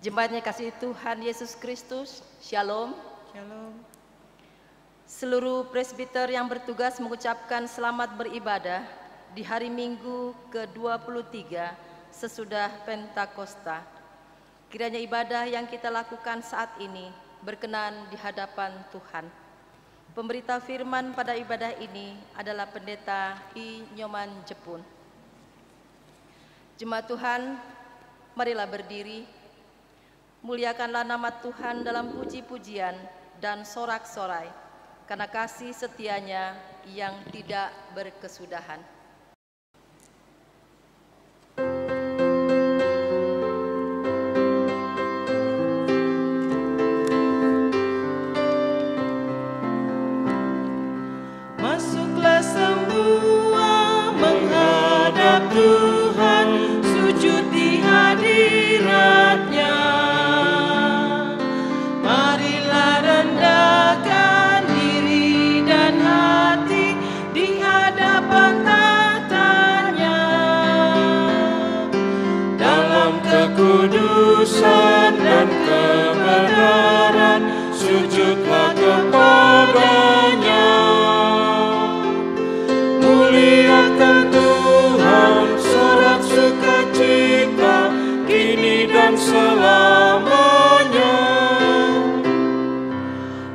Jemaatnya kasih Tuhan Yesus Kristus, Shalom. Shalom. Seluruh presbiter yang bertugas mengucapkan selamat beribadah di hari Minggu ke-23 sesudah Pentakosta. Kiranya ibadah yang kita lakukan saat ini berkenan di hadapan Tuhan. Pemberita firman pada ibadah ini adalah Pendeta I. Nyoman Jepun. Jemaat Tuhan, marilah berdiri. Muliakanlah nama Tuhan dalam puji-pujian dan sorak-sorai, karena kasih setianya yang tidak berkesudahan. Masuklah semua menghadap Tuhan, sujud di hadirat-Nya. Marilah rendahkan diri dan hati di hadapan tahtanya. Dalam kekudusan dan kebenaran, sujudlah kepada-Nya. Muliakan Tuhan, sorak sukacita, kini dan selamanya.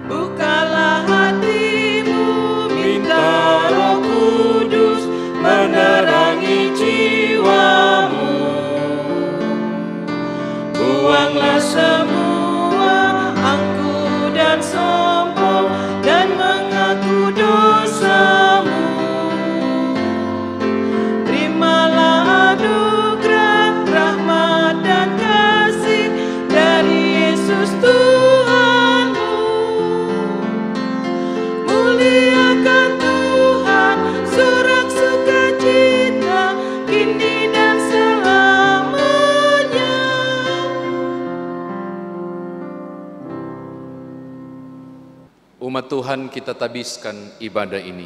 Bukalah hatimu, minta Roh Kudus menerangi jiwamu. Buanglah semua angku dan sombong dan mengaku dosamu. Terimalah anugerah, rahmat dan kasih dari Yesus Tuhanmu. Muliakan Tuhan, sorak sukacita, kini dan selamanya. Umat Tuhan, kita tabiskan ibadah ini.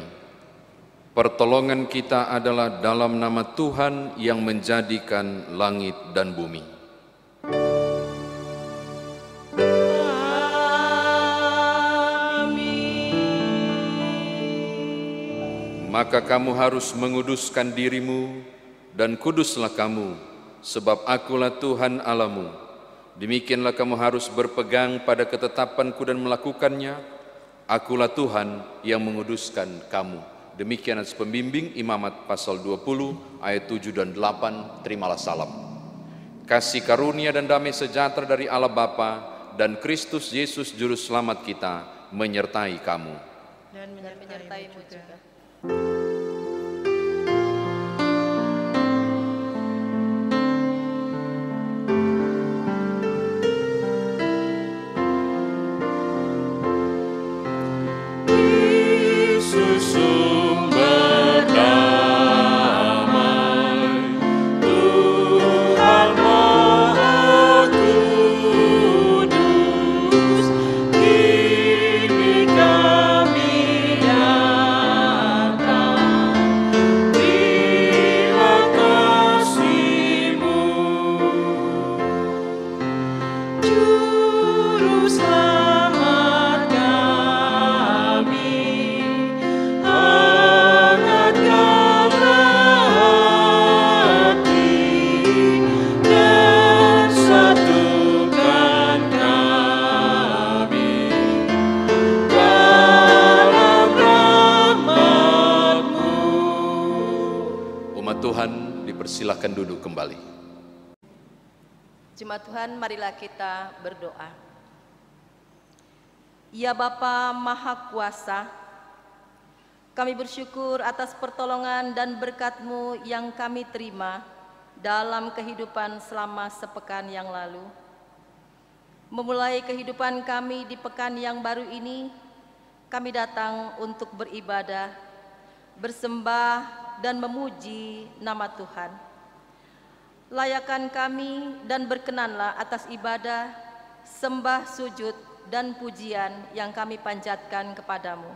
Pertolongan kita adalah dalam nama Tuhan yang menjadikan langit dan bumi. Maka kamu harus menguduskan dirimu, dan kuduslah kamu, sebab akulah Tuhan Allahmu. Demikianlah kamu harus berpegang pada ketetapanku dan melakukannya. Akulah Tuhan yang menguduskan kamu. Demikian atas pembimbing Imamat pasal 20 ayat 7 dan 8. Terimalah salam. Kasih karunia dan damai sejahtera dari Allah Bapa dan Kristus Yesus Juru Selamat kita menyertai kamu. Dan menyertaimu juga. Yesus sumber damai, Tuhan Maha Kudus, kini kami datang, berilah kasih-Mu, Juru Selamat kami. Hangatkanlah hati dan satukan kami dalam rahmat-Mu. Umat Tuhan, dipersilahkan duduk kembali. Jemaat Tuhan, marilah kita berdoa. Ya Bapa Maha Kuasa, kami bersyukur atas pertolongan dan berkat-Mu yang kami terima dalam kehidupan selama sepekan yang lalu. Memulai kehidupan kami di pekan yang baru ini, kami datang untuk beribadah, bersembah dan memuji nama Tuhan. Layakan kami dan berkenanlah atas ibadah, sembah, sujud, dan pujian yang kami panjatkan kepadamu.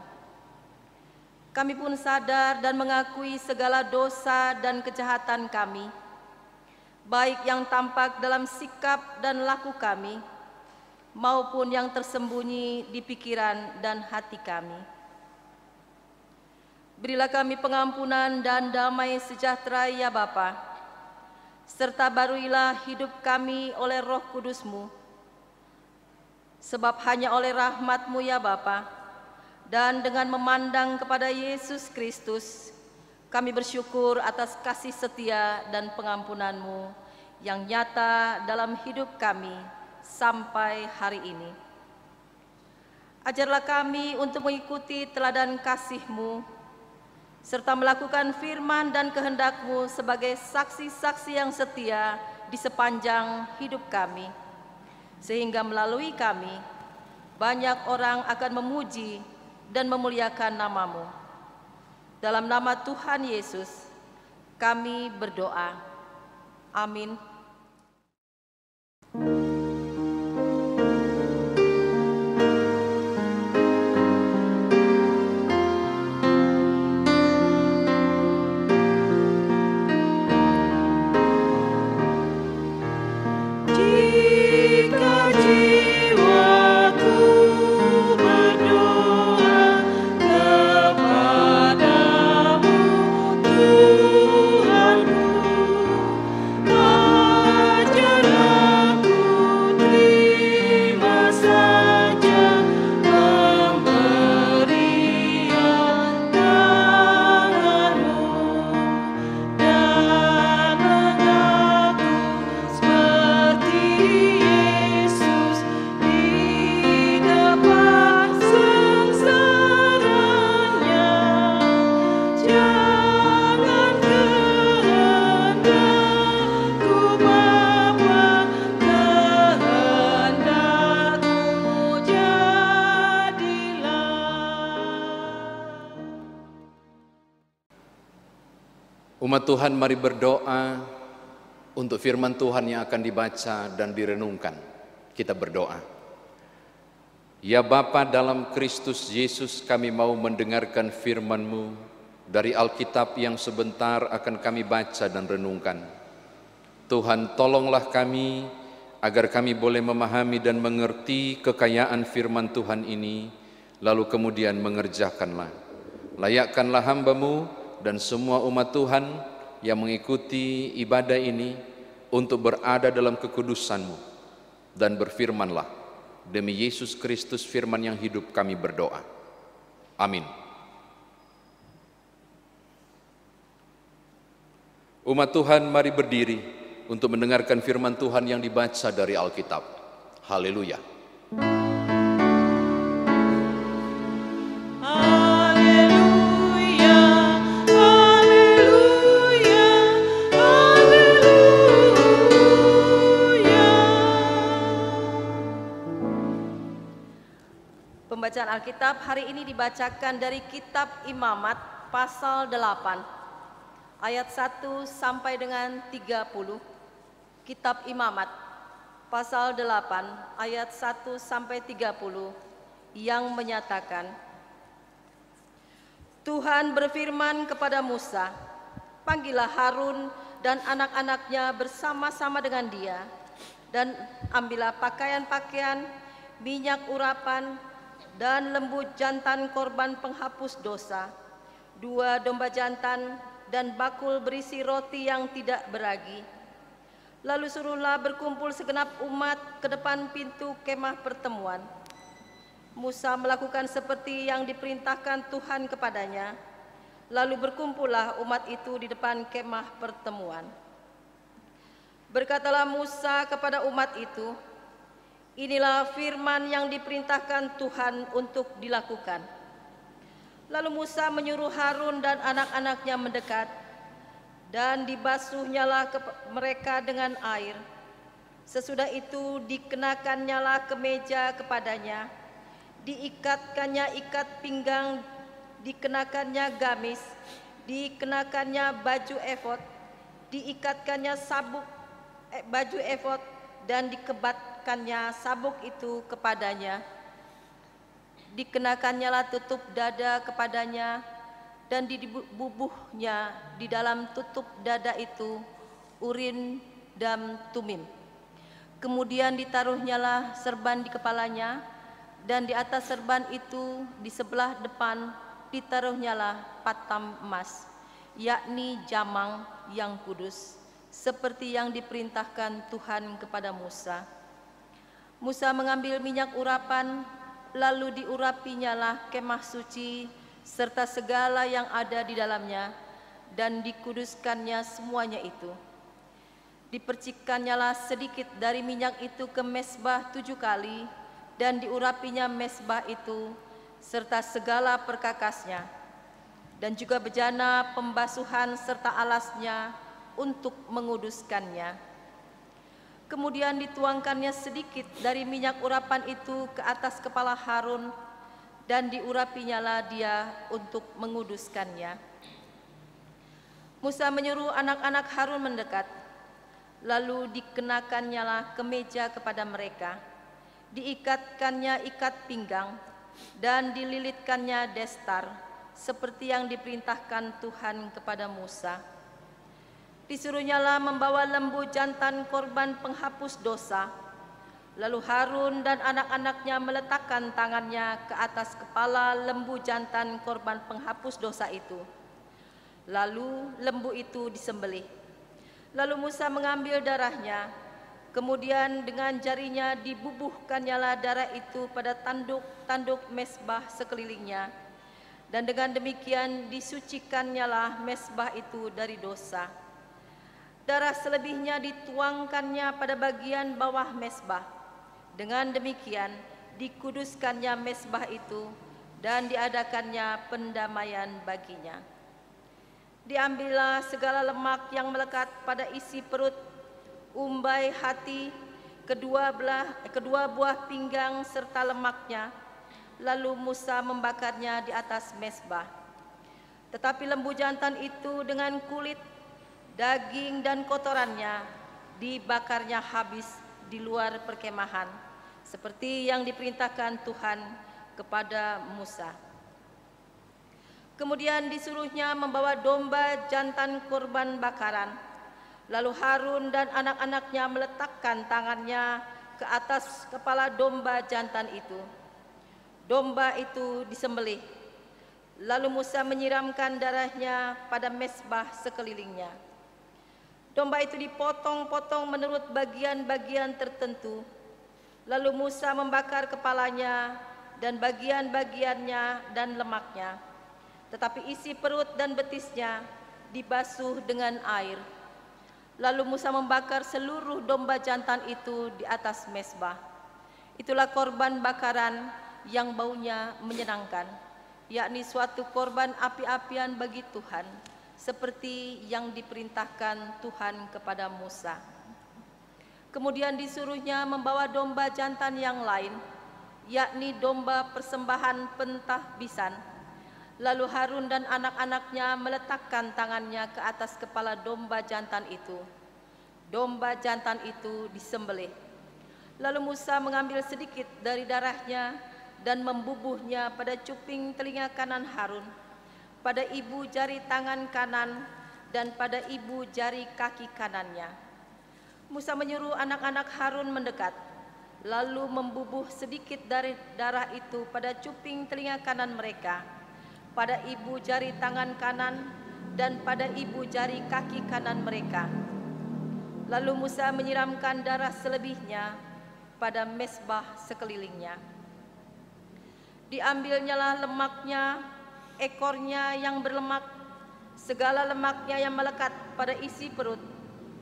Kami pun sadar dan mengakui segala dosa dan kejahatan kami. baik yang tampak dalam sikap dan laku kami, maupun yang tersembunyi di pikiran dan hati kami. Berilah kami pengampunan dan damai sejahtera ya Bapa, serta baruilah hidup kami oleh Roh Kudus-Mu, sebab hanya oleh rahmat-Mu ya Bapa, dan dengan memandang kepada Yesus Kristus, kami bersyukur atas kasih setia dan pengampunan-Mu yang nyata dalam hidup kami sampai hari ini. Ajarlah kami untuk mengikuti teladan kasih-Mu, serta melakukan firman dan kehendak-Mu sebagai saksi-saksi yang setia di sepanjang hidup kami, sehingga melalui kami banyak orang akan memuji dan memuliakan nama-Mu. Dalam nama Tuhan Yesus, kami berdoa. Amin. Jika jiwaku berdoa kepadamu, Tuhanku, ajar aku terima saja pemberian tangan-Mu dan mengaku seperti Yesus di depan sengsaranya. Jangan kehendakku Bapa, kehendak-Mu jadilah. Umat Tuhan, mari berdoa untuk firman Tuhan yang akan dibaca dan direnungkan. Kita berdoa. Ya Bapa, dalam Kristus Yesus kami mau mendengarkan firman-Mu dari Alkitab yang sebentar akan kami baca dan renungkan. Tuhan, tolonglah kami agar kami boleh memahami dan mengerti kekayaan firman Tuhan ini, lalu kemudian mengerjakanlah. Layakkanlah hamba-Mu dan semua umat Tuhan yang mengikuti ibadah ini untuk berada dalam kekudusan-Mu, dan berfirmanlah. Demi Yesus Kristus firman yang hidup kami berdoa. Amin. Umat Tuhan, mari berdiri untuk mendengarkan firman Tuhan yang dibaca dari Alkitab. Haleluya. Haleluya, haleluya, haleluya. Pembacaan Alkitab hari ini dibacakan dari Kitab Imamat pasal 8 ayat 1 sampai dengan 30. Kitab Imamat pasal 8 ayat 1 sampai 30 yang menyatakan, Tuhan berfirman kepada Musa, panggillah Harun dan anak-anaknya bersama-sama dengan dia, dan ambillah pakaian-pakaian, minyak urapan, dan lembu jantan korban penghapus dosa, 2 domba jantan, dan bakul berisi roti yang tidak beragi. Lalu suruhlah berkumpul segenap umat ke depan pintu kemah pertemuan. Musa melakukan seperti yang diperintahkan Tuhan kepadanya. Lalu berkumpullah umat itu di depan kemah pertemuan. Berkatalah Musa kepada umat itu, inilah firman yang diperintahkan Tuhan untuk dilakukan. Lalu Musa menyuruh Harun dan anak-anaknya mendekat, dan dibasuhnyalah mereka dengan air. Sesudah itu dikenakannya kemeja kepadanya, diikatkannya ikat pinggang, dikenakannya gamis, dikenakannya baju efod, diikatkannya sabuk baju efod, dan dikebatkannya sabuk itu kepadanya. Dikenakannya tutup dada kepadanya, dan dibubuhnya di dalam tutup dada itu urin dan Tumim. Kemudian ditaruhnyalah serban di kepalanya, dan di atas serban itu di sebelah depan ditaruhnyalah patam emas, yakni jamang yang kudus, seperti yang diperintahkan Tuhan kepada Musa. Musa mengambil minyak urapan, lalu diurapinyalah kemah suci serta segala yang ada di dalamnya, dan dikuduskannya semuanya itu. Dipercikannyalah sedikit dari minyak itu ke mezbah 7 kali, dan diurapinya mezbah itu serta segala perkakasnya, dan juga bejana pembasuhan serta alasnya untuk menguduskannya. Kemudian dituangkannya sedikit dari minyak urapan itu ke atas kepala Harun, dan diurapinyalah dia untuk menguduskannya. Musa menyuruh anak-anak Harun mendekat, lalu dikenakannyalah kemeja kepada mereka, diikatkannya ikat pinggang, dan dililitkannya destar, seperti yang diperintahkan Tuhan kepada Musa. Disuruhnyalah membawa lembu jantan korban penghapus dosa. Lalu Harun dan anak-anaknya meletakkan tangannya ke atas kepala lembu jantan korban penghapus dosa itu. Lalu lembu itu disembelih. Lalu Musa mengambil darahnya, kemudian dengan jarinya dibubuhkannyalah darah itu pada tanduk-tanduk mezbah sekelilingnya, dan dengan demikian disucikannyalah mezbah itu dari dosa. Darah selebihnya dituangkannya pada bagian bawah mezbah. Dengan demikian dikuduskannya mezbah itu, dan diadakannya pendamaian baginya. Diambillah segala lemak yang melekat pada isi perut, umbai hati, kedua buah pinggang serta lemaknya. Lalu Musa membakarnya di atas mezbah. Tetapi lembu jantan itu dengan kulit, daging dan kotorannya dibakarnya habis di luar perkemahan, seperti yang diperintahkan Tuhan kepada Musa. Kemudian disuruhnya membawa domba jantan kurban bakaran. Lalu Harun dan anak-anaknya meletakkan tangannya ke atas kepala domba jantan itu. Domba itu disembelih. Lalu Musa menyiramkan darahnya pada mezbah sekelilingnya. Domba itu dipotong-potong menurut bagian-bagian tertentu. Lalu Musa membakar kepalanya dan bagian-bagiannya dan lemaknya. Tetapi isi perut dan betisnya dibasuh dengan air. Lalu Musa membakar seluruh domba jantan itu di atas mezbah. Itulah korban bakaran yang baunya menyenangkan, yakni suatu korban api-apian bagi Tuhan, seperti yang diperintahkan Tuhan kepada Musa. Kemudian disuruhnya membawa domba jantan yang lain, yakni domba persembahan pentahbisan. Lalu Harun dan anak-anaknya meletakkan tangannya ke atas kepala domba jantan itu. Domba jantan itu disembelih. Lalu Musa mengambil sedikit dari darahnya dan membubuhnya pada cuping telinga kanan Harun, pada ibu jari tangan kanan, dan pada ibu jari kaki kanannya. Musa menyuruh anak-anak Harun mendekat, lalu membubuh sedikit dari darah itu pada cuping telinga kanan mereka, pada ibu jari tangan kanan, dan pada ibu jari kaki kanan mereka. Lalu Musa menyiramkan darah selebihnya pada mezbah sekelilingnya. Diambilnyalah lemaknya, ekornya yang berlemak, segala lemaknya yang melekat pada isi perut,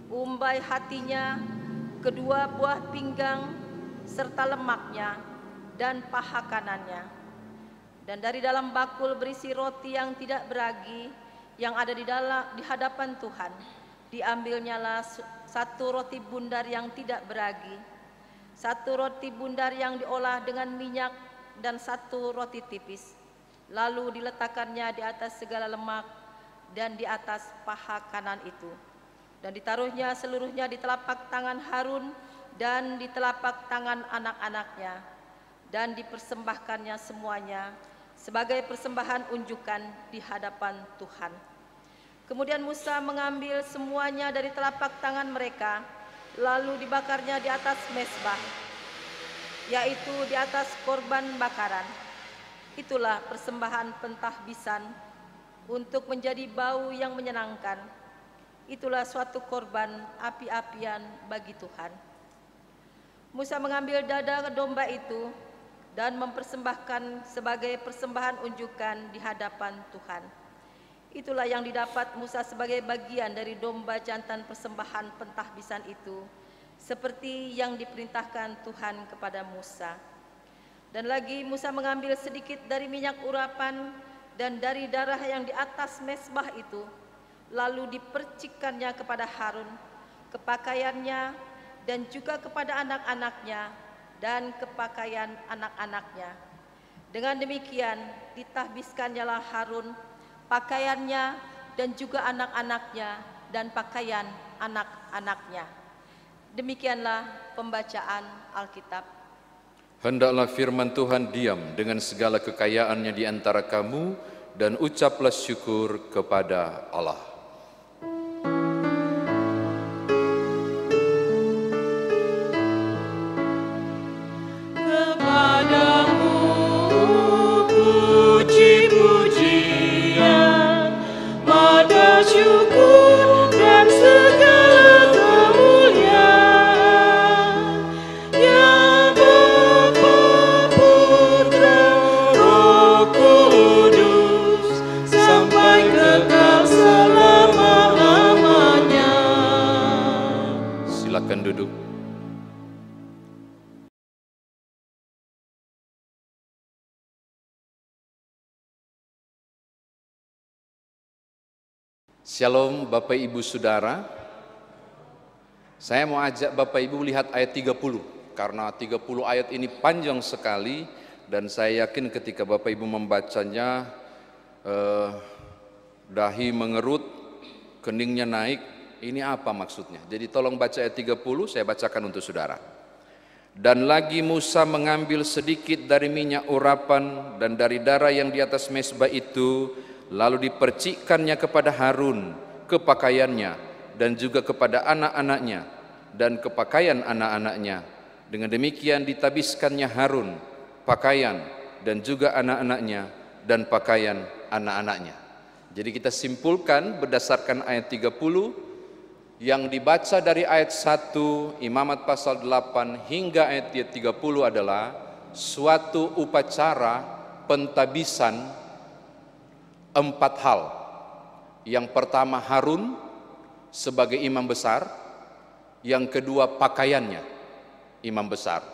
umbai hatinya, kedua buah pinggang, serta lemaknya, dan paha kanannya. Dan dari dalam bakul berisi roti yang tidak beragi yang ada di hadapan Tuhan, diambilnyalah satu roti bundar yang tidak beragi, satu roti bundar yang diolah dengan minyak, dan satu roti tipis. Lalu diletakkannya di atas segala lemak dan di atas paha kanan itu, dan ditaruhnya seluruhnya di telapak tangan Harun dan di telapak tangan anak-anaknya, dan dipersembahkannya semuanya sebagai persembahan unjukan di hadapan Tuhan. Kemudian Musa mengambil semuanya dari telapak tangan mereka lalu dibakarnya di atas mezbah, yaitu di atas korban bakaran. Itulah persembahan pentahbisan untuk menjadi bau yang menyenangkan. Itulah suatu korban api-apian bagi Tuhan. Musa mengambil dada domba itu dan mempersembahkan sebagai persembahan unjukan di hadapan Tuhan. Itulah yang didapat Musa sebagai bagian dari domba jantan persembahan pentahbisan itu, seperti yang diperintahkan Tuhan kepada Musa. Dan lagi Musa mengambil sedikit dari minyak urapan dan dari darah yang di atas mezbah itu, lalu dipercikkannya kepada Harun, kepakaiannya, dan juga kepada anak-anaknya dan kepakaian anak-anaknya. Dengan demikian ditahbiskannya Harun, pakaiannya, dan juga anak-anaknya dan pakaian anak-anaknya. Demikianlah pembacaan Alkitab. Hendaklah firman Tuhan diam dengan segala kekayaannya di antara kamu, dan ucaplah syukur kepada Allah. Kepadamu puji-pujian, pada syukur dan segala kemuliaan, ya Bapa, Putra, Roh Kudus, sampai kekal selama-lamanya. Silakan duduk. Shalom Bapak Ibu Saudara. Saya mau ajak Bapak Ibu lihat ayat 30, karena 30 ayat ini panjang sekali, dan saya yakin ketika Bapak Ibu membacanya dahi mengerut, keningnya naik. Ini apa maksudnya? Jadi tolong baca ayat 30, saya bacakan untuk saudara. Dan lagi Musa mengambil sedikit dari minyak urapan dan dari darah yang di atas mezbah itu, lalu dipercikkannya kepada Harun, kepakaiannya, dan juga kepada anak-anaknya dan kepakaian anak-anaknya. Dengan demikian ditabiskannya Harun, pakaian, dan juga anak-anaknya dan pakaian anak-anaknya. Jadi kita simpulkan berdasarkan ayat 30 yang dibaca dari ayat 1 Imamat pasal 8 hingga ayat 30 adalah suatu upacara pentabisan 4 hal. Yang pertama Harun sebagai imam besar, yang kedua pakaiannya imam besar,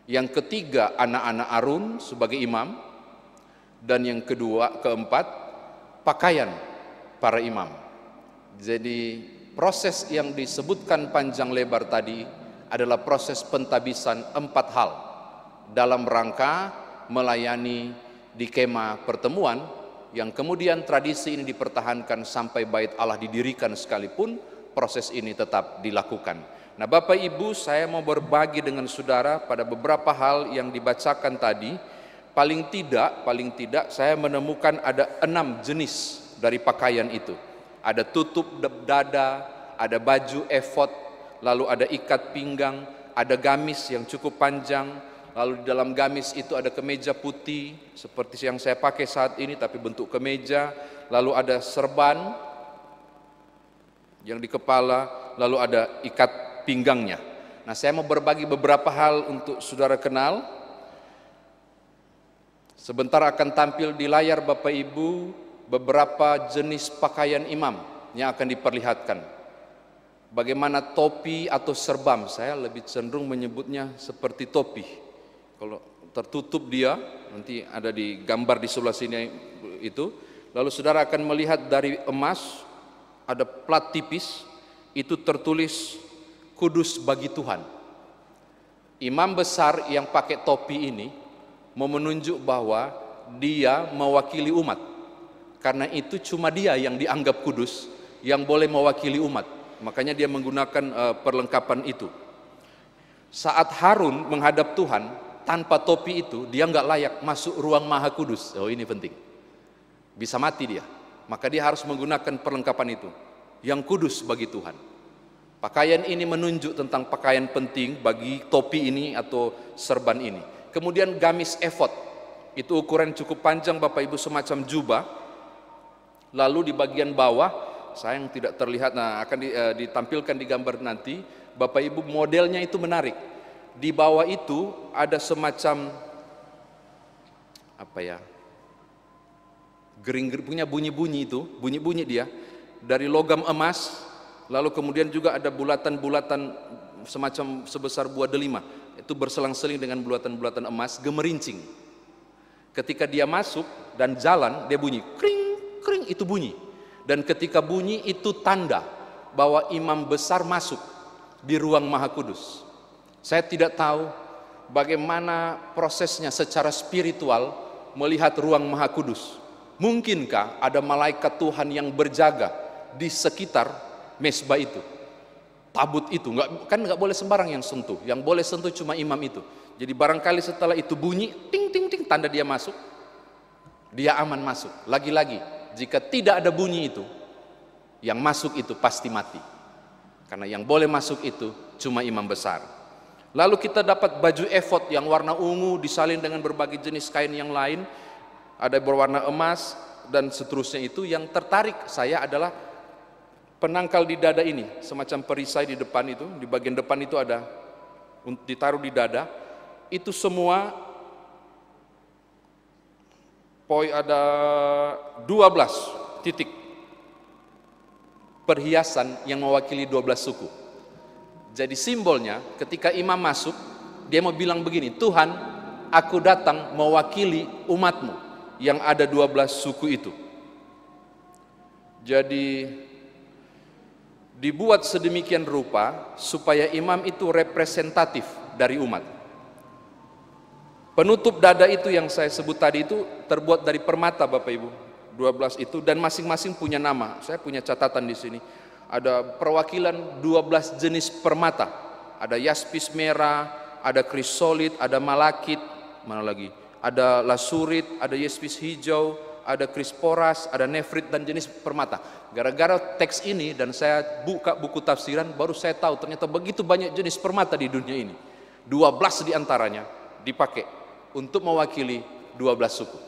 yang ketiga anak-anak Harun sebagai imam, dan yang keempat pakaian para imam. Jadi proses yang disebutkan panjang lebar tadi adalah proses pentabisan 4 hal dalam rangka melayani di kemah pertemuan, yang kemudian tradisi ini dipertahankan sampai bait Allah didirikan sekalipun proses ini tetap dilakukan. Nah Bapak Ibu, saya mau berbagi dengan saudara pada beberapa hal yang dibacakan tadi. Paling tidak saya menemukan ada 6 jenis dari pakaian itu. Ada tutup dada, ada baju efod, lalu ada ikat pinggang, ada gamis yang cukup panjang, lalu di dalam gamis itu ada kemeja putih seperti yang saya pakai saat ini tapi bentuk kemeja, lalu ada serban yang di kepala, lalu ada ikat pinggangnya. Nah saya mau berbagi beberapa hal untuk saudara kenal. Sebentar akan tampil di layar Bapak Ibu beberapa jenis pakaian imam yang akan diperlihatkan. Bagaimana topi atau serbam, saya lebih cenderung menyebutnya seperti topi. Kalau tertutup dia, nanti ada di gambar di sebelah sini itu. Lalu saudara akan melihat dari emas, ada plat tipis, itu tertulis kudus bagi Tuhan. Imam besar yang pakai topi ini mau menunjuk bahwa dia mewakili umat. Karena itu cuma dia yang dianggap kudus, yang boleh mewakili umat. Makanya dia menggunakan perlengkapan itu. Saat Harun menghadap Tuhan, tanpa topi itu dia nggak layak masuk ruang maha kudus. Oh ini penting, bisa mati dia. Maka dia harus menggunakan perlengkapan itu yang kudus bagi Tuhan. Pakaian ini menunjuk tentang pakaian penting bagi topi ini atau serban ini. Kemudian gamis efod, itu ukuran cukup panjang Bapak Ibu, semacam jubah. Lalu di bagian bawah, sayang tidak terlihat, nah akan ditampilkan di gambar nanti. Bapak Ibu, modelnya itu menarik. Di bawah itu ada semacam apa ya, gering punya bunyi-bunyi, itu bunyi-bunyi dia dari logam emas. Lalu kemudian juga ada bulatan-bulatan semacam sebesar buah delima, itu berselang-seling dengan bulatan-bulatan emas, gemerincing. Ketika dia masuk dan jalan, dia bunyi kring kring, itu bunyi. Dan ketika bunyi itu tanda bahwa imam besar masuk di ruang Maha Kudus. Saya tidak tahu bagaimana prosesnya secara spiritual melihat ruang Maha Kudus. Mungkinkah ada malaikat Tuhan yang berjaga di sekitar mesbah itu, tabut itu? Nggak boleh sembarang yang sentuh, yang boleh sentuh cuma imam itu. Jadi barangkali setelah itu bunyi ting ting ting, tanda dia masuk, dia aman masuk. Lagi-lagi, jika tidak ada bunyi itu, yang masuk itu pasti mati, karena yang boleh masuk itu cuma imam besar. Lalu kita dapat baju efod yang warna ungu disalin dengan berbagai jenis kain yang lain, ada berwarna emas dan seterusnya. Itu yang tertarik saya adalah penangkal di dada ini, semacam perisai di depan itu, di bagian depan itu ada ditaruh di dada. Itu semua ada 12 titik perhiasan yang mewakili 12 suku. Jadi simbolnya ketika imam masuk, dia mau bilang begini, Tuhan, aku datang mewakili umatmu yang ada 12 suku itu. Jadi dibuat sedemikian rupa supaya imam itu representatif dari umat. Penutup dada itu yang saya sebut tadi itu terbuat dari permata Bapak Ibu, 12 itu, dan masing-masing punya nama. Saya punya catatan di sini. Ada perwakilan 12 jenis permata. Ada yaspis merah, ada krisolit, ada malakit, mana lagi? Ada lasurit, ada yaspis hijau, ada krisporas, ada nefrit, dan jenis permata. Gara-gara teks ini dan saya buka buku tafsiran, baru saya tahu ternyata begitu banyak jenis permata di dunia ini. 12 diantaranya dipakai untuk mewakili 12 suku.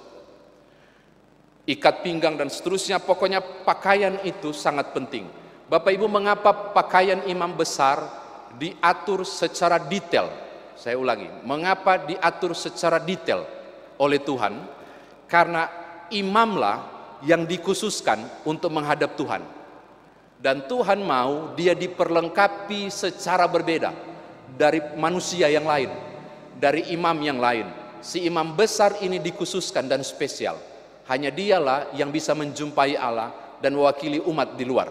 Ikat pinggang dan seterusnya, pokoknya pakaian itu sangat penting. Bapak Ibu, mengapa pakaian imam besar diatur secara detail? Saya ulangi, mengapa diatur secara detail oleh Tuhan? Karena imamlah yang dikhususkan untuk menghadap Tuhan, dan Tuhan mau dia diperlengkapi secara berbeda dari manusia yang lain, dari imam yang lain. Si imam besar ini dikhususkan dan spesial. Hanya dialah yang bisa menjumpai Allah dan mewakili umat di luar.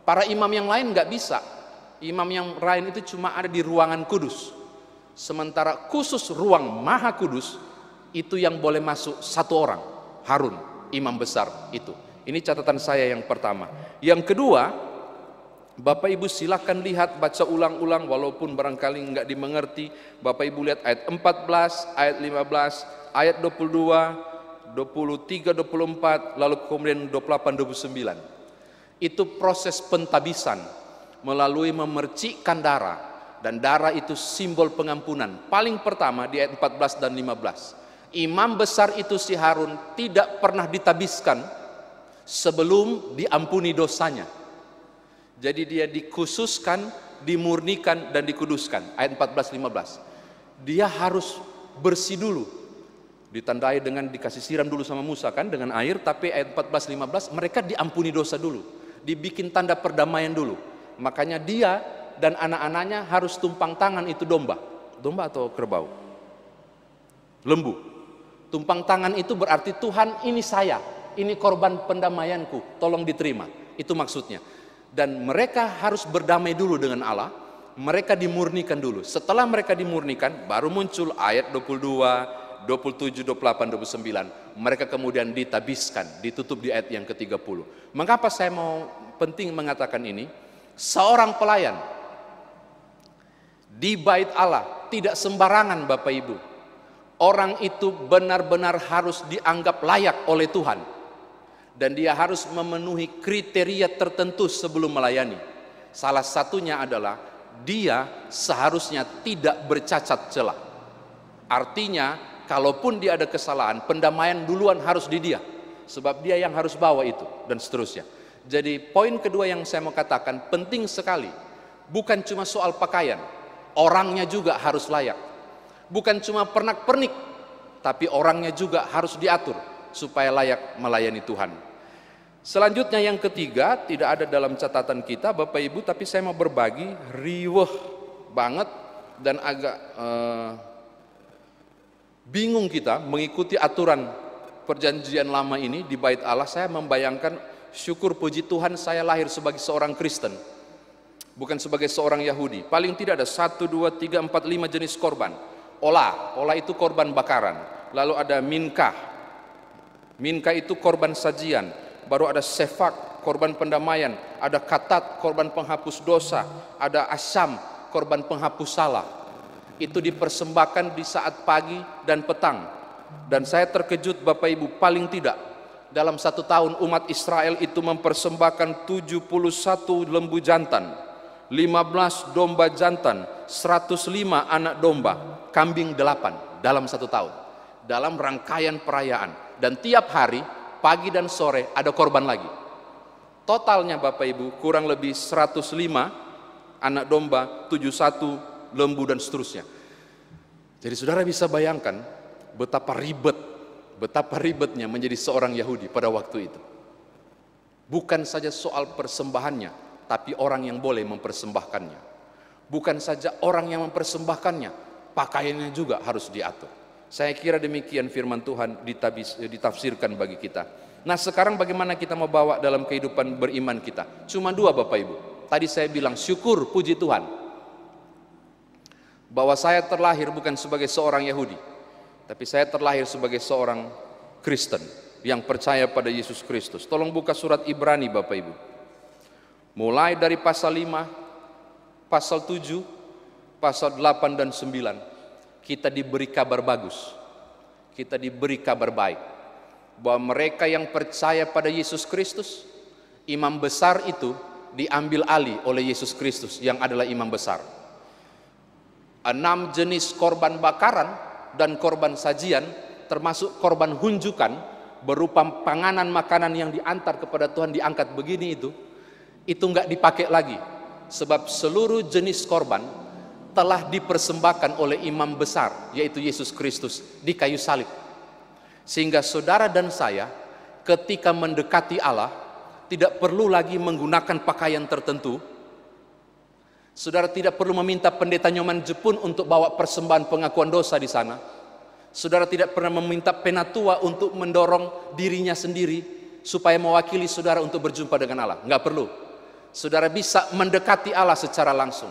Para imam yang lain nggak bisa. Imam yang lain itu cuma ada di ruangan kudus. Sementara khusus ruang Maha Kudus itu yang boleh masuk satu orang, Harun, imam besar itu. Ini catatan saya yang pertama. Yang kedua, Bapak Ibu silakan lihat, baca ulang-ulang walaupun barangkali nggak dimengerti. Bapak Ibu lihat ayat 14, ayat 15, ayat 22, 23, 24, lalu kemudian 28, 29. Itu proses pentabisan melalui memercikkan darah, dan darah itu simbol pengampunan. Paling pertama di ayat 14 dan 15. Imam besar itu si Harun tidak pernah ditabiskan sebelum diampuni dosanya. Jadi dia dikhususkan, dimurnikan, dan dikuduskan. Ayat 14-15. Dia harus bersih dulu. Ditandai dengan dikasih siram dulu sama Musa kan, dengan air. Tapi ayat 14-15 mereka diampuni dosa dulu. Dibikin tanda perdamaian dulu. Makanya dia dan anak-anaknya harus tumpang tangan itu domba. Domba atau kerbau? Lembu. Tumpang tangan itu berarti Tuhan, ini saya. Ini korban pendamaianku, tolong diterima. Itu maksudnya. Dan mereka harus berdamai dulu dengan Allah. Mereka dimurnikan dulu. Setelah mereka dimurnikan, baru muncul ayat 22, 27, 28, 29. Mereka kemudian ditabiskan, ditutup di ayat yang ke-30. Mengapa saya mau penting mengatakan ini? Seorang pelayan di bait Allah tidak sembarangan Bapak Ibu. Orang itu benar-benar harus dianggap layak oleh Tuhan. Dan dia harus memenuhi kriteria tertentu sebelum melayani. Salah satunya adalah dia seharusnya tidak bercacat celah. Artinya, kalaupun dia ada kesalahan, pendamaian duluan harus di dia. Sebab dia yang harus bawa itu, dan seterusnya. Jadi poin kedua yang saya mau katakan, penting sekali. Bukan cuma soal pakaian, orangnya juga harus layak. Bukan cuma pernak-pernik, tapi orangnya juga harus diatur supaya layak melayani Tuhan. Selanjutnya yang ketiga, tidak ada dalam catatan kita Bapak Ibu, tapi saya mau berbagi, riweh banget dan agak bingung kita mengikuti aturan perjanjian lama ini di Bait Allah. Saya membayangkan, syukur puji Tuhan saya lahir sebagai seorang Kristen, bukan sebagai seorang Yahudi. Paling tidak ada 1, 2, 3, 4, 5 jenis korban. Olah itu korban bakaran. Lalu ada minkah itu korban sajian. Baru ada sefak, korban pendamaian. Ada katat, korban penghapus dosa. Ada asyam, korban penghapus salah. Itu dipersembahkan di saat pagi dan petang. Dan saya terkejut Bapak Ibu, paling tidak dalam 1 tahun umat Israel itu mempersembahkan 71 lembu jantan, 15 domba jantan, 105 anak domba, kambing 8 dalam 1 tahun. Dalam rangkaian perayaan. Dan tiap hari, pagi dan sore ada korban lagi. Totalnya Bapak Ibu kurang lebih 105 anak domba, 71 lembu dan seterusnya. Jadi saudara bisa bayangkan betapa ribetnya menjadi seorang Yahudi pada waktu itu. Bukan saja soal persembahannya, tapi orang yang boleh mempersembahkannya. Bukan saja orang yang mempersembahkannya, pakaiannya juga harus diatur. Saya kira demikian firman Tuhan ditafsirkan bagi kita. Nah sekarang bagaimana kita mau bawa dalam kehidupan beriman kita? Cuma 2 Bapak Ibu. Tadi saya bilang syukur puji Tuhan bahwa saya terlahir bukan sebagai seorang Yahudi, tapi saya terlahir sebagai seorang Kristen yang percaya pada Yesus Kristus. Tolong buka surat Ibrani Bapak Ibu. Mulai dari pasal 5, pasal 7, pasal 8 dan 9. Kita diberi kabar bagus, kita diberi kabar baik, bahwa mereka yang percaya pada Yesus Kristus, imam besar itu diambil alih oleh Yesus Kristus yang adalah imam besar. 6 jenis korban bakaran dan korban sajian, termasuk korban hunjukan, berupa panganan makanan yang diantar kepada Tuhan, diangkat begini itu nggak dipakai lagi, sebab seluruh jenis korban telah dipersembahkan oleh imam besar, yaitu Yesus Kristus di kayu salib. Sehingga saudara dan saya ketika mendekati Allah tidak perlu lagi menggunakan pakaian tertentu. Saudara tidak perlu meminta pendeta Nyoman Jepun untuk bawa persembahan pengakuan dosa di sana. Saudara tidak pernah meminta penatua untuk mendorong dirinya sendiri supaya mewakili saudara untuk berjumpa dengan Allah. Enggak perlu. Saudara bisa mendekati Allah secara langsung.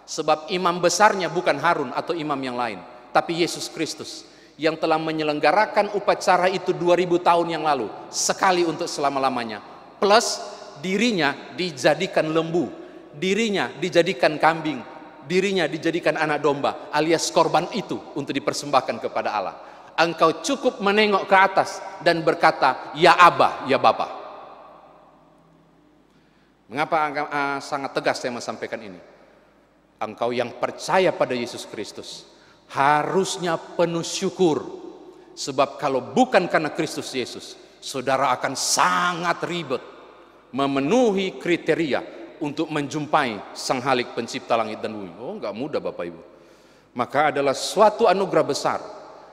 Sebab imam besarnya bukan Harun atau imam yang lain, tapi Yesus Kristus yang telah menyelenggarakan upacara itu 2000 tahun yang lalu, sekali untuk selama-lamanya. Plus dirinya dijadikan lembu, dirinya dijadikan kambing, dirinya dijadikan anak domba, alias korban itu untuk dipersembahkan kepada Allah. Engkau cukup menengok ke atas dan berkata, ya Abba, ya Bapa. Mengapa sangat tegas saya menyampaikan ini? Engkau yang percaya pada Yesus Kristus harusnya penuh syukur. Sebab kalau bukan karena Kristus Yesus, saudara akan sangat ribet memenuhi kriteria untuk menjumpai Sang Halik Pencipta langit dan bumi. Oh, enggak mudah Bapak Ibu. Maka adalah suatu anugerah besar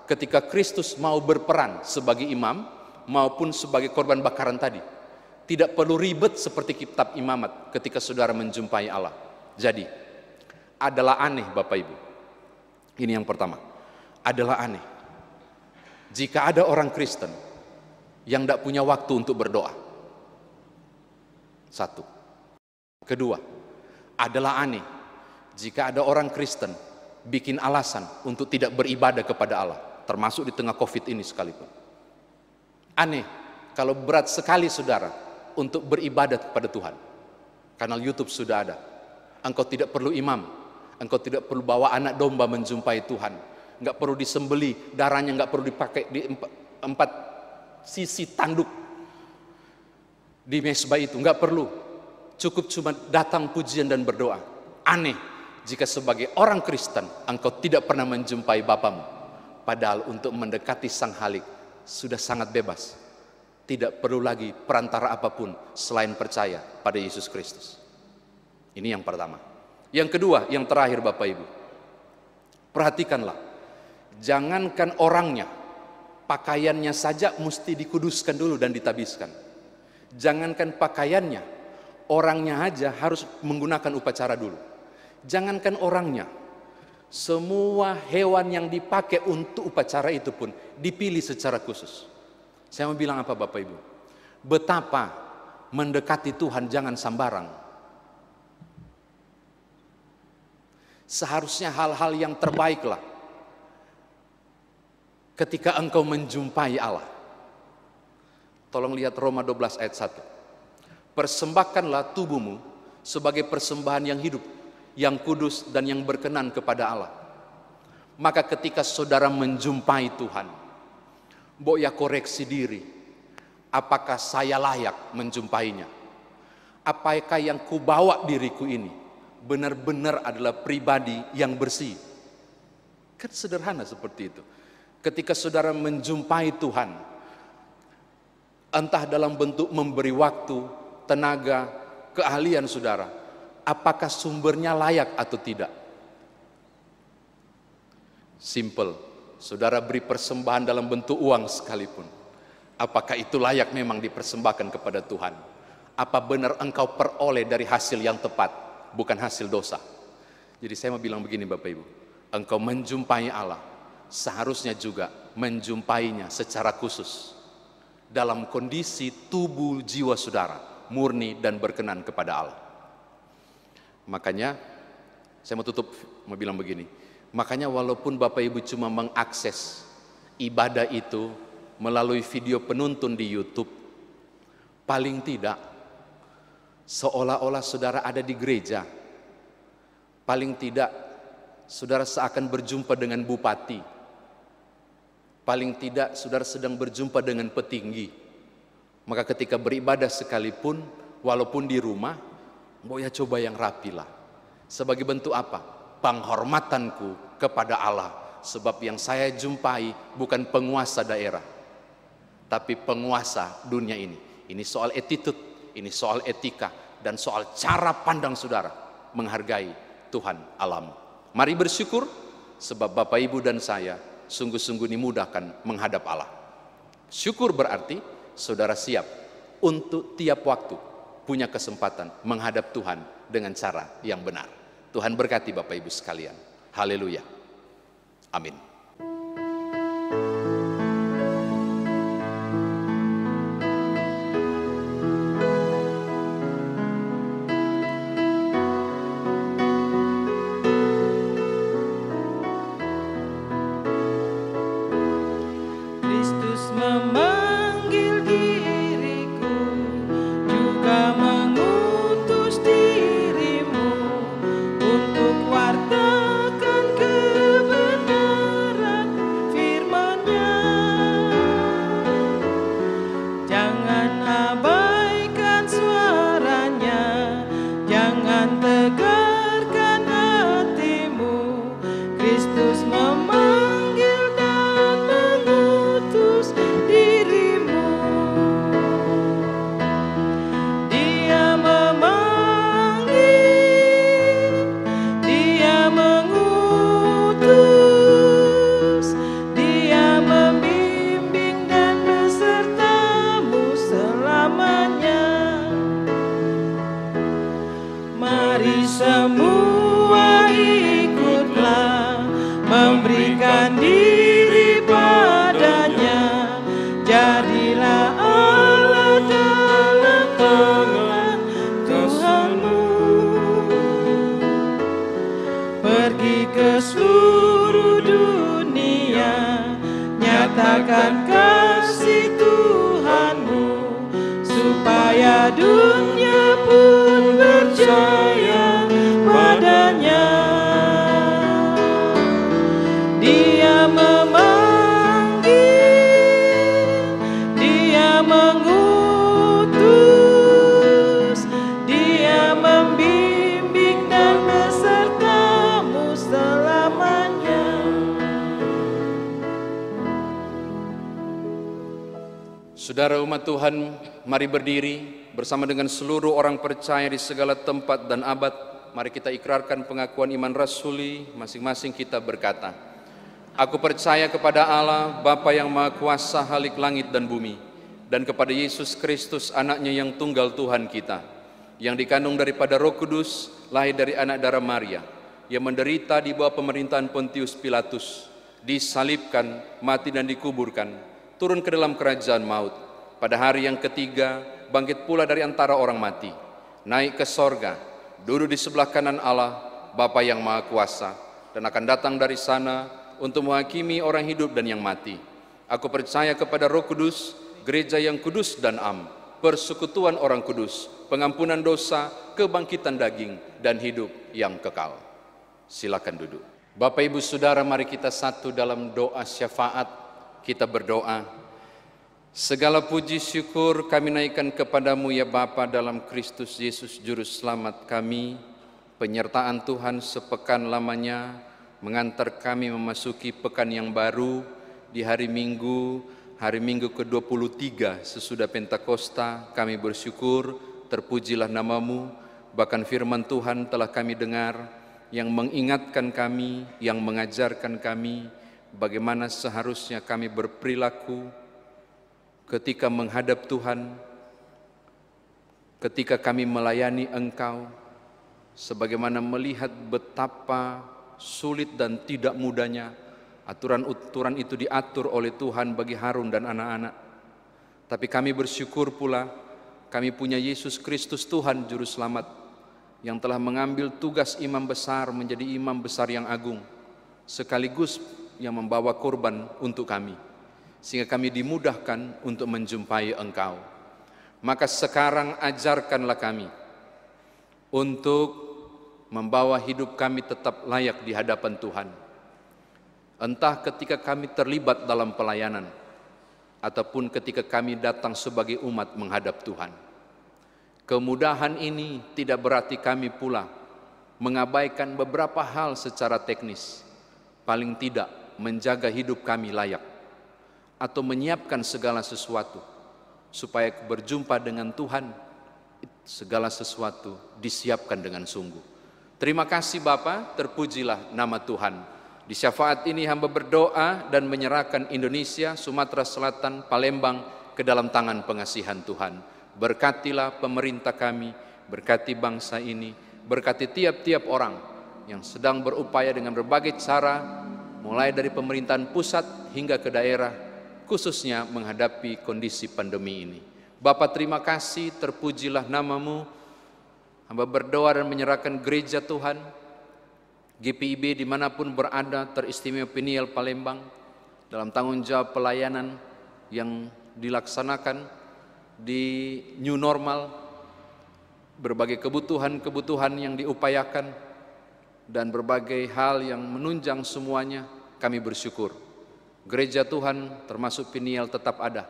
ketika Kristus mau berperan sebagai imam maupun sebagai korban bakaran tadi. Tidak perlu ribet seperti kitab imamat ketika saudara menjumpai Allah. Jadi adalah aneh Bapak Ibu. Ini yang pertama. Adalah aneh jika ada orang Kristen yang tidak punya waktu untuk berdoa. 1. Kedua, adalah aneh jika ada orang Kristen bikin alasan untuk tidak beribadah kepada Allah, termasuk di tengah COVID ini sekalipun. Aneh kalau berat sekali saudara untuk beribadah kepada Tuhan. Kanal YouTube sudah ada. Engkau tidak perlu imam. Engkau tidak perlu bawa anak domba menjumpai Tuhan. Enggak perlu disembeli, darahnya enggak perlu dipakai di 4 sisi tanduk di mezbah itu, enggak perlu. cukup cuma datang pujian dan berdoa. Aneh jika sebagai orang Kristen engkau tidak pernah menjumpai Bapamu. Padahal untuk mendekati Sang Halik sudah sangat bebas. Tidak perlu lagi perantara apapun selain percaya pada Yesus Kristus. Ini yang pertama. Yang kedua, yang terakhir Bapak Ibu. Perhatikanlah, jangankan orangnya, pakaiannya saja mesti dikuduskan dulu dan ditabiskan. Jangankan pakaiannya, orangnya aja harus menggunakan upacara dulu. Jangankan orangnya, semua hewan yang dipakai untuk upacara itu pun dipilih secara khusus. Saya mau bilang apa Bapak Ibu? Betapa mendekati Tuhan jangan sambarang. Seharusnya hal-hal yang terbaiklah ketika engkau menjumpai Allah. Tolong lihat Roma 12 ayat 1. Persembahkanlah tubuhmu sebagai persembahan yang hidup, yang kudus dan yang berkenan kepada Allah. Maka ketika saudara menjumpai Tuhan, ya koreksi diri. Apakah saya layak menjumpainya? Apakah yang kubawa diriku ini benar-benar adalah pribadi yang bersih? Kan sederhana seperti itu. Ketika saudara menjumpai Tuhan, entah dalam bentuk memberi waktu, tenaga, keahlian saudara, apakah sumbernya layak atau tidak? Simple, saudara beri persembahan dalam bentuk uang sekalipun, apakah itu layak memang dipersembahkan kepada Tuhan? Apa benar engkau peroleh dari hasil yang tepat, bukan hasil dosa? Jadi saya mau bilang begini Bapak Ibu, engkau menjumpai Allah, seharusnya juga menjumpainya secara khusus dalam kondisi tubuh jiwa saudara murni dan berkenan kepada Allah. Makanya saya mau bilang begini, makanya walaupun Bapak Ibu cuma mengakses ibadah itu melalui video penuntun di YouTube, paling tidak seolah-olah saudara ada di gereja. Paling tidak saudara seakan berjumpa dengan bupati. Paling tidak saudara sedang berjumpa dengan petinggi. Maka ketika beribadah sekalipun, walaupun di rumah, ya coba yang rapilah. Sebagai bentuk apa? Penghormatanku kepada Allah. Sebab yang saya jumpai bukan penguasa daerah, tapi penguasa dunia ini. Ini soal attitude, ini soal etika, dan soal cara pandang saudara menghargai Tuhan alam. Mari bersyukur sebab Bapak Ibu dan saya sungguh-sungguh dimudahkan menghadap Allah. Syukur berarti saudara siap untuk tiap waktu punya kesempatan menghadap Tuhan dengan cara yang benar. Tuhan berkati Bapak Ibu sekalian. Haleluya. Amin. Kristus memanggil diriku, juga mengutus dirimu untuk wartakan kebenaran firman-Nya. Jangan abaikan suaranya, jangan tegarkan hatimu. Kristus memanggil dan mengutus dirimu. Dia memanggil, Dia mengutus, Dia membimbing dan besertamu selamanya. Mari semua ikutlah, memberikan diri padanya. Jadilah Allah dalam tangan Tuhanmu. Pergi ke seluruh dunia, nyatakan kasih Tuhanmu, supaya dunia pun percaya padanya. Dia memanggil, Dia mengutus, Dia Saudara umat Tuhan, mari berdiri bersama dengan seluruh orang percaya di segala tempat dan abad. Mari kita ikrarkan pengakuan iman rasuli, masing-masing kita berkata, Aku percaya kepada Allah, Bapa yang Maha Kuasa halik langit dan bumi, dan kepada Yesus Kristus, anaknya yang tunggal Tuhan kita, yang dikandung daripada Roh Kudus, lahir dari anak darah Maria, yang menderita di bawah pemerintahan Pontius Pilatus, disalibkan, mati dan dikuburkan, turun ke dalam kerajaan maut, pada hari yang ketiga bangkit pula dari antara orang mati, naik ke sorga, duduk di sebelah kanan Allah, Bapa yang Maha Kuasa, dan akan datang dari sana untuk menghakimi orang hidup dan yang mati. Aku percaya kepada Roh Kudus, gereja yang kudus dan am, persekutuan orang kudus, pengampunan dosa, kebangkitan daging, dan hidup yang kekal. Silakan duduk. Bapak Ibu Saudara, mari kita satu dalam doa syafaat. Kita berdoa. Segala puji syukur kami naikkan kepadamu ya Bapa dalam Kristus Yesus Juru Selamat kami. Penyertaan Tuhan sepekan lamanya mengantar kami memasuki pekan yang baru di hari Minggu ke-23 sesudah Pentakosta. Kami bersyukur, terpujilah namamu, bahkan firman Tuhan telah kami dengar yang mengingatkan kami, yang mengajarkan kami bagaimana seharusnya kami berperilaku ketika menghadap Tuhan, ketika kami melayani Engkau, sebagaimana melihat betapa sulit dan tidak mudahnya aturan-aturan itu diatur oleh Tuhan bagi Harun dan anak-anak. Tapi kami bersyukur pula kami punya Yesus Kristus Tuhan Juru Selamat yang telah mengambil tugas imam besar menjadi imam besar yang agung, sekaligus yang membawa korban untuk kami, sehingga kami dimudahkan untuk menjumpai Engkau. Maka sekarang ajarkanlah kami untuk membawa hidup kami tetap layak di hadapan Tuhan. Entah ketika kami terlibat dalam pelayanan, ataupun ketika kami datang sebagai umat menghadap Tuhan. Kemudahan ini tidak berarti kami pula mengabaikan beberapa hal secara teknis, paling tidak menjaga hidup kami layak, atau menyiapkan segala sesuatu, supaya berjumpa dengan Tuhan, segala sesuatu disiapkan dengan sungguh. Terima kasih Bapa, terpujilah nama Tuhan. Di syafaat ini hamba berdoa dan menyerahkan Indonesia, Sumatera Selatan, Palembang ke dalam tangan pengasihan Tuhan. Berkatilah pemerintah kami, berkati bangsa ini, berkati tiap-tiap orang yang sedang berupaya dengan berbagai cara, mulai dari pemerintahan pusat hingga ke daerah, khususnya menghadapi kondisi pandemi ini. Bapa terima kasih, terpujilah namamu. Hamba berdoa dan menyerahkan gereja Tuhan, GPIB dimanapun berada, teristimewa Peniel Palembang, dalam tanggung jawab pelayanan yang dilaksanakan di new normal, berbagai kebutuhan-kebutuhan yang diupayakan, dan berbagai hal yang menunjang semuanya. Kami bersyukur gereja Tuhan termasuk Peniel tetap ada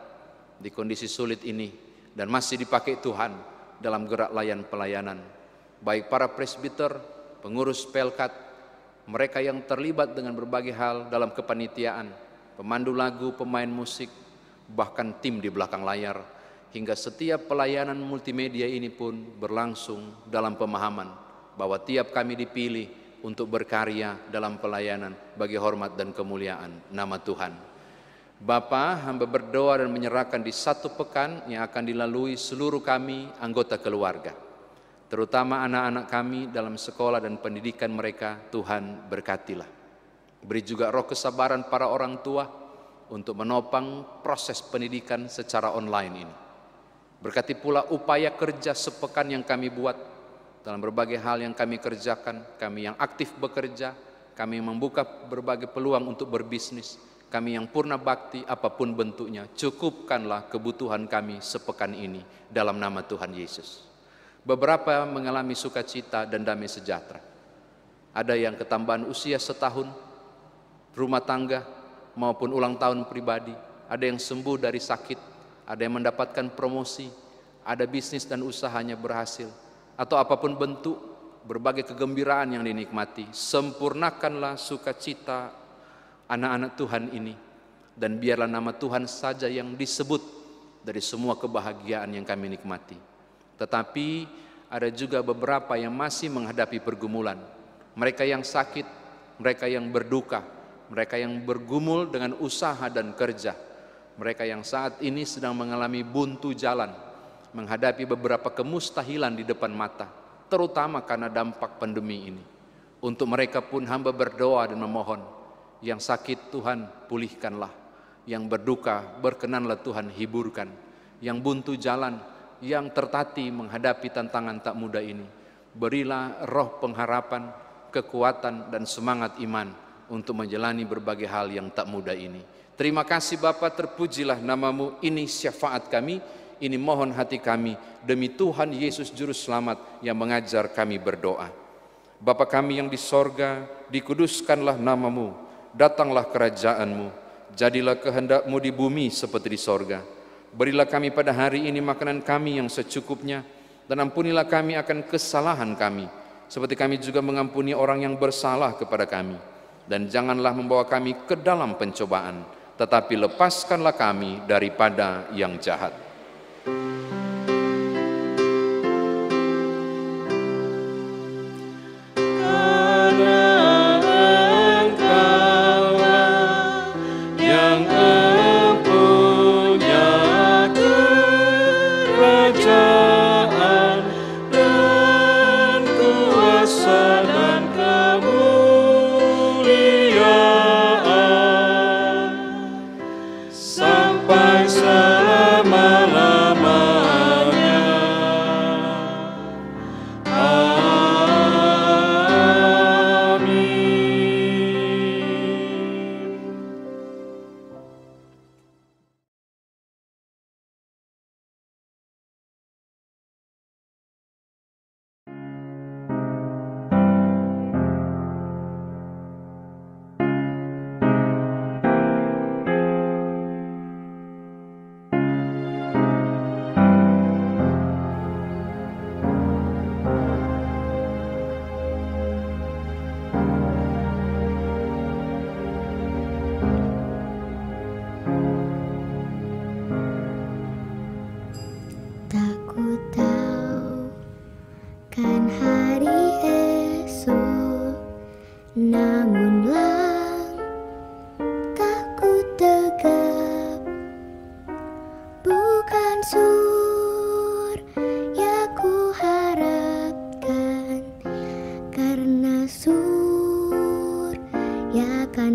di kondisi sulit ini dan masih dipakai Tuhan dalam gerak layan pelayanan. Baik para presbiter, pengurus pelkat, mereka yang terlibat dengan berbagai hal dalam kepanitiaan, pemandu lagu, pemain musik, bahkan tim di belakang layar, hingga setiap pelayanan multimedia ini pun berlangsung dalam pemahaman bahwa tiap kami dipilih untuk berkarya dalam pelayanan bagi hormat dan kemuliaan nama Tuhan. Bapa, hamba berdoa dan menyerahkan di satu pekan yang akan dilalui seluruh kami anggota keluarga, terutama anak-anak kami dalam sekolah dan pendidikan mereka. Tuhan berkatilah. Beri juga roh kesabaran para orang tua untuk menopang proses pendidikan secara online ini. Berkati pula upaya kerja sepekan yang kami buat dalam berbagai hal yang kami kerjakan. Kami yang aktif bekerja, kami yang membuka berbagai peluang untuk berbisnis, kami yang purna bakti apapun bentuknya. Cukupkanlah kebutuhan kami sepekan ini dalam nama Tuhan Yesus. Beberapa mengalami sukacita dan damai sejahtera. Ada yang ketambahan usia setahun, rumah tangga maupun ulang tahun pribadi. Ada yang sembuh dari sakit, ada yang mendapatkan promosi, ada bisnis dan usahanya berhasil, atau apapun bentuk berbagai kegembiraan yang dinikmati. Sempurnakanlah sukacita anak-anak Tuhan ini, dan biarlah nama Tuhan saja yang disebut dari semua kebahagiaan yang kami nikmati. Tetapi ada juga beberapa yang masih menghadapi pergumulan. Mereka yang sakit, mereka yang berduka, mereka yang bergumul dengan usaha dan kerja, mereka yang saat ini sedang mengalami buntu jalan, menghadapi beberapa kemustahilan di depan mata, terutama karena dampak pandemi ini. Untuk mereka pun hamba berdoa dan memohon, yang sakit Tuhan pulihkanlah, yang berduka berkenanlah Tuhan hiburkan, yang buntu jalan, yang tertatih menghadapi tantangan tak mudah ini, berilah roh pengharapan, kekuatan dan semangat iman untuk menjalani berbagai hal yang tak mudah ini. Terima kasih Bapa, terpujilah namamu, ini syafaat kami, ini mohon hati kami, demi Tuhan Yesus Juru Selamat yang mengajar kami berdoa. Bapa kami yang di sorga, dikuduskanlah namamu, datanglah kerajaanmu, jadilah kehendakmu di bumi seperti di sorga. Berilah kami pada hari ini makanan kami yang secukupnya, dan ampunilah kami akan kesalahan kami, seperti kami juga mengampuni orang yang bersalah kepada kami. Dan janganlah membawa kami ke dalam pencobaan, tetapi lepaskanlah kami daripada yang jahat. Tiada ku gelisah akan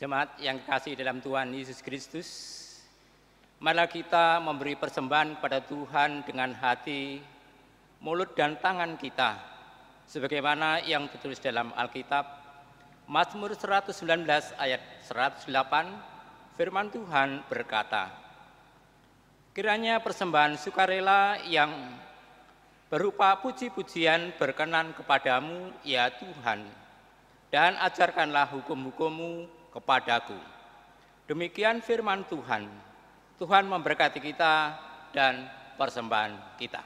Jemaat yang kasih dalam Tuhan Yesus Kristus, marilah kita memberi persembahan kepada Tuhan dengan hati, mulut dan tangan kita, sebagaimana yang tertulis dalam Alkitab, Mazmur 119 ayat 108, firman Tuhan berkata, kiranya persembahan sukarela yang berupa puji-pujian berkenan kepadamu, ya Tuhan, dan ajarkanlah hukum-hukum-Mu kepadaku. Demikian firman Tuhan. Tuhan memberkati kita dan persembahan kita.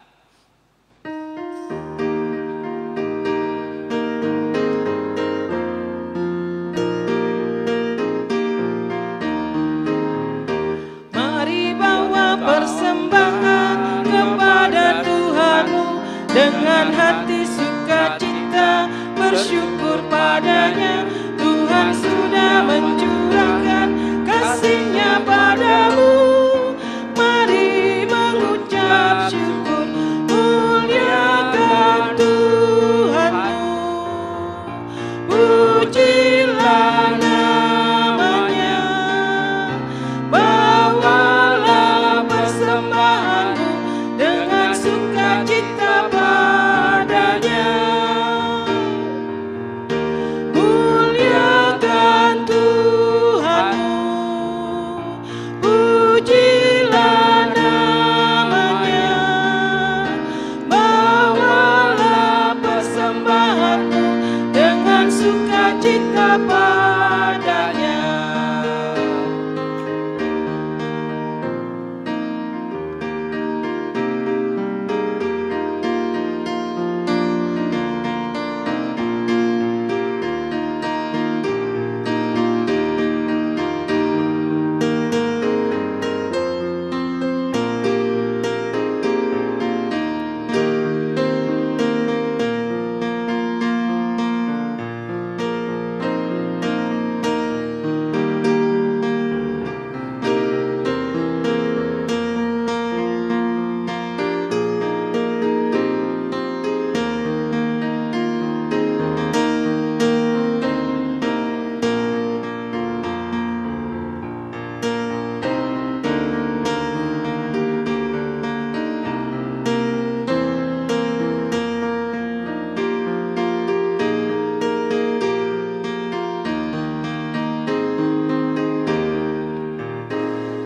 Mari bawa persembahan kepada Tuhanmu dengan hati sukacita, bersyukur padanya. Tuhan sudah mencurahkan kasih-Nya padamu. Mari mengucap syukur, muliakan Tuhanmu. Pujilah namanya, bawalah persembahanmu dengan sukacita padanya. Muliakan Tuhanmu, pujilah namanya, bawalah persembahanmu dengan sukacita padanya.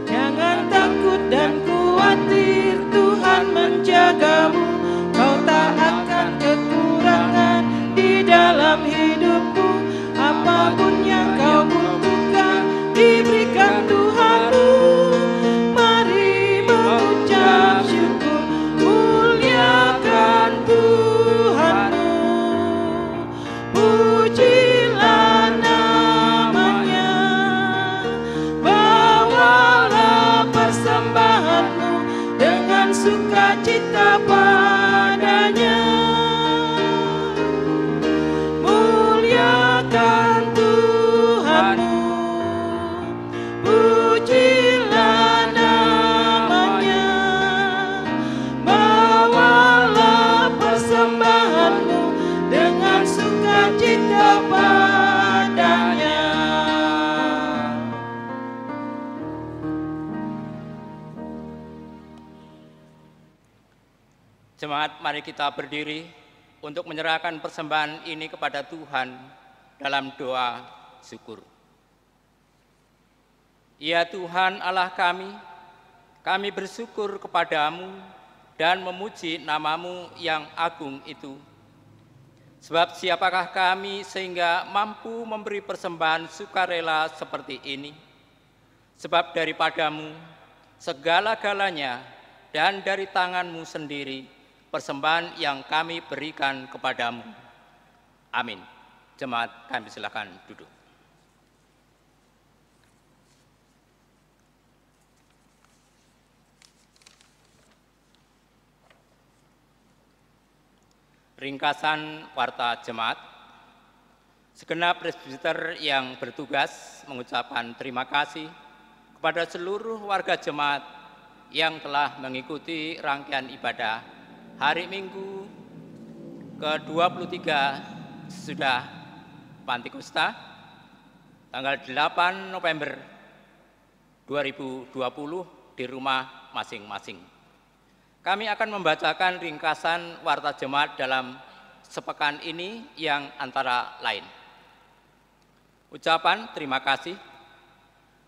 Jangan takut dan khawatir, Tuhan menjagamu. Kau tak akan kekurangan di dalam hidupmu. Apapun yang kau butuhkan diberikan Tuhanmu. Mari mengucap syukur, muliakan Tuhanmu. Pujilah namanya, bawalah persembahanmu dengan sukacita padanya. Muliakan Tuhanmu, pujilah namanya, bawalah persembahanmu dengan sukacita padanya. Jemaat, mari kita berdiri untuk menyerahkan persembahan ini kepada Tuhan dalam doa syukur. Ya Tuhan Allah kami bersyukur kepadamu dan memuji nama-Mu yang agung itu. Sebab siapakah kami sehingga mampu memberi persembahan sukarela seperti ini? Sebab daripadamu segala-galanya dan dari tangan-Mu sendiri persembahan yang kami berikan kepadamu. Amin. Jemaat, kami silakan duduk. Ringkasan warta jemaat. Segenap presbiter yang bertugas mengucapkan terima kasih kepada seluruh warga jemaat yang telah mengikuti rangkaian ibadah hari Minggu ke-23 sudah Pantikusta tanggal 8 November 2020 di rumah masing-masing. Kami akan membacakan ringkasan warta jemaat dalam sepekan ini yang antara lain. Ucapan terima kasih.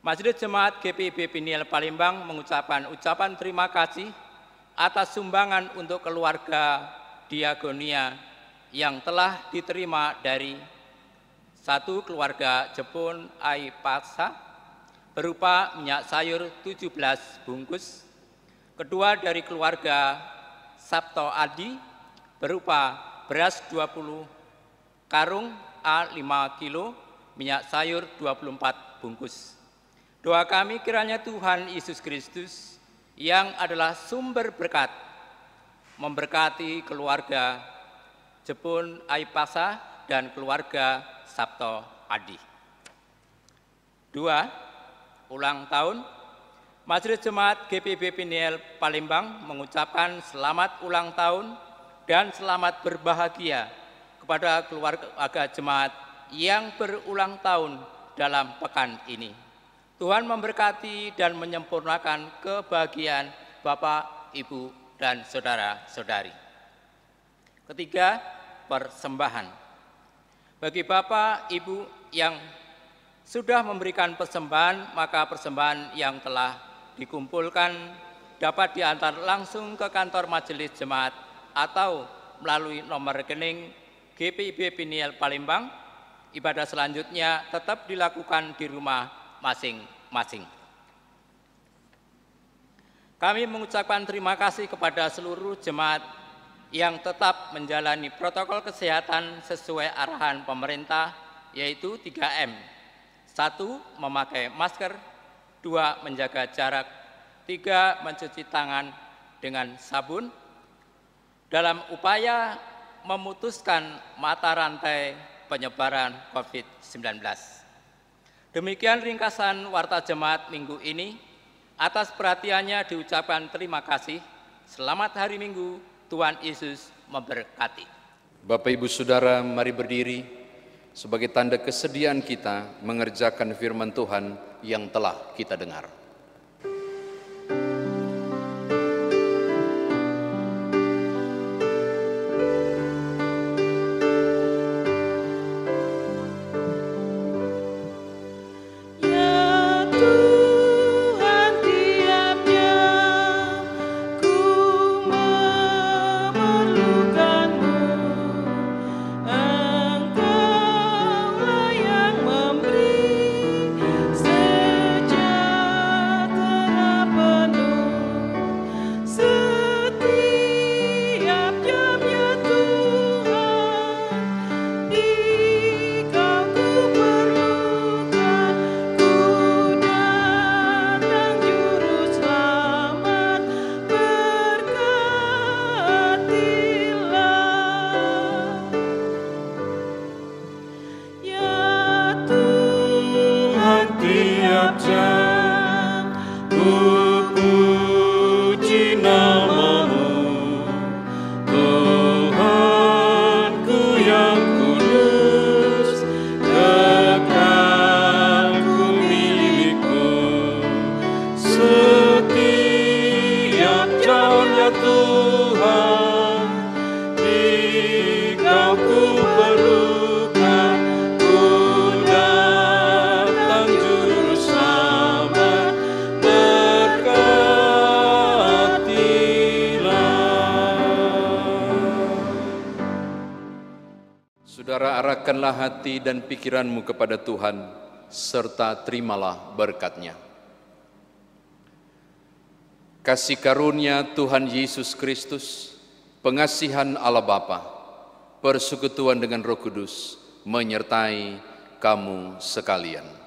Majelis Jemaat GPIB Peniel Palembang mengucapkan ucapan terima kasih atas sumbangan untuk keluarga diakonia yang telah diterima dari satu keluarga Jepun Aipasa berupa minyak sayur 17 bungkus, kedua dari keluarga Sabto Adi berupa beras 20 karung A5 kilo, minyak sayur 24 bungkus. Doa kami kiranya Tuhan Yesus Kristus yang adalah sumber berkat memberkati keluarga Jepun Aipasa dan keluarga Sabto Adi. 2. Ulang tahun. Majelis Jemaat GPIB Peniel Palembang mengucapkan selamat ulang tahun dan selamat berbahagia kepada keluarga jemaat yang berulang tahun dalam pekan ini. Tuhan memberkati dan menyempurnakan kebahagiaan Bapak, Ibu, dan saudara-saudari. Ketiga, persembahan. Bagi Bapak, Ibu yang sudah memberikan persembahan, maka persembahan yang telah dikumpulkan dapat diantar langsung ke kantor majelis jemaat atau melalui nomor rekening GPIB Peniel Palembang. Ibadah selanjutnya tetap dilakukan di rumah masing-masing. Kami mengucapkan terima kasih kepada seluruh jemaat yang tetap menjalani protokol kesehatan sesuai arahan pemerintah, yaitu 3M. 1. Memakai masker. 2. Menjaga jarak. 3. Mencuci tangan dengan sabun. Dalam upaya memutuskan mata rantai penyebaran COVID-19. Demikian ringkasan warta jemaat minggu ini. Atas perhatiannya diucapkan terima kasih. Selamat hari Minggu, Tuhan Yesus memberkati. Bapak Ibu Saudara, mari berdiri sebagai tanda kesediaan kita mengerjakan firman Tuhan yang telah kita dengar. Saudara, arahkanlah hati dan pikiranmu kepada Tuhan, serta terimalah berkat-Nya. Kasih karunia Tuhan Yesus Kristus, pengasihan Allah Bapa, persekutuan dengan Roh Kudus, menyertai kamu sekalian.